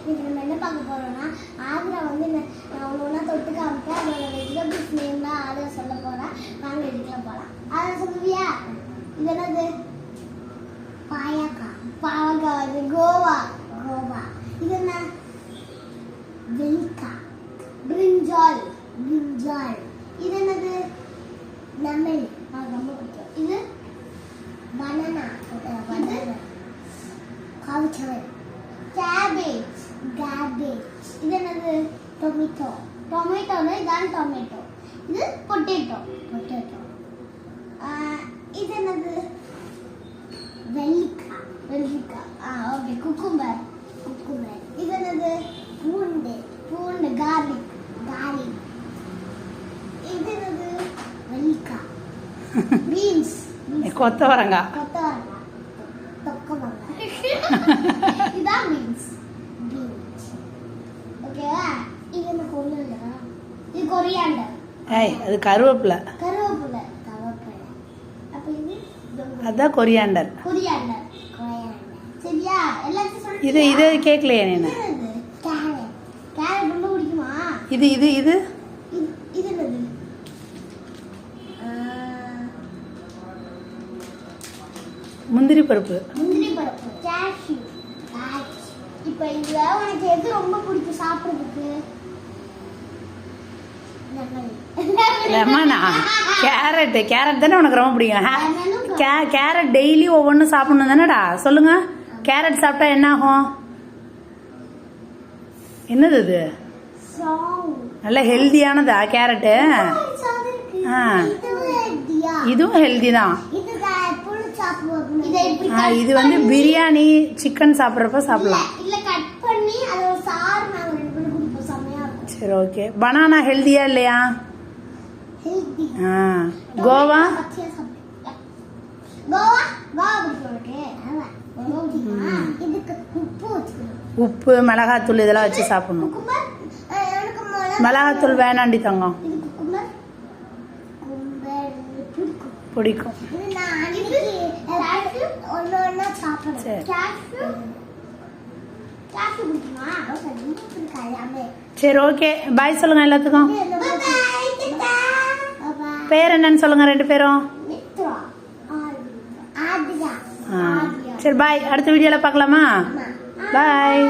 இன்னைக்கு நம்ம என்ன பார்க்க போறோம்னா ஆக்ரா வந்து நான் ஒன்றா தொட்டு காமிப்பேன். அதோட வெஜிடபிள்ஸ் நேம் தான் ஆக்ரா சொல்ல போறேன். வாங்க இதுக்குள்ள போகலாம். ஆக்ரா சொல்லுவியா? இது என்னது? பாவக்காய் வந்து கோவா. இது என்ன? வெல்கா. பிரிஞ்சால். இது என்னது? லெமன். ரொம்ப பிடிக்கும். இது பனானா. காவிச்சவன். கேபேஜ். இது என்னது? டொமேட்டோ. இதான் டொமேட்டோ. இது பொட்டேட்டோ. இது என்னது? வெள்ளிக்காய். ஓகே. குக்கும்பர். இது என்னது? பூண்டு. கார்லிக். இது என்னது? வெள்ளிக்காய். பீன்ஸ். கொத்தவரங்காய். இதான் பீன்ஸ். ஓகேவா? இது என்ன கொள்ளுங்க? இது கொரியாண்டர். அது கருவேப்பிலை. அப்ப இது அதான் கொரியாண்டர். சரியா? எல்லாத்தையும் சொல்லு. இது கேட்கலையே நீ. கேரட் ரொம்ப பிடிக்குமா? இது இது என்னது? முந்திரி பருப்பு. கேஷ்யூ. இப்போ இதுல உனக்கு எது ரொம்ப பிடிக்கும் சாப்பிடுறதுக்கு? லெமனா? கேரட் தானே உனக்கு ரொம்ப பிடிக்கும். கேரட் டெய்லி ஒவ்வொன்றும் சாப்பிடணும் தானேடா? சொல்லுங்க. கேரட் சாப்பிட்டா என்ன ஆகும்? என்னது இது? நல்ல ஹெல்தியானதா கேரட்டு? இதுவும் ஹெல்தி தான். இது வந்து பிரியாணி சிக்கன் சாப்பிட்றப்ப சாப்பிடலாம். சரி, ஓகே. பனானா ஹெல்தியா இல்லையா? கோவா. உப்பு மிளகாத்தூள் இதெல்லாம் வச்சு சாப்பிடணும். மிளகாத்தூள் வேணாண்டி தங்கம். பிடிக்கும். சரி, ஓகே. பாய் சொல்லுங்க எல்லாத்துக்கும். பேர் என்னன்னு சொல்லுங்க ரெண்டு பேரும். சரி, பாய். அடுத்த வீடியோல பார்க்கலாமா? பாய்.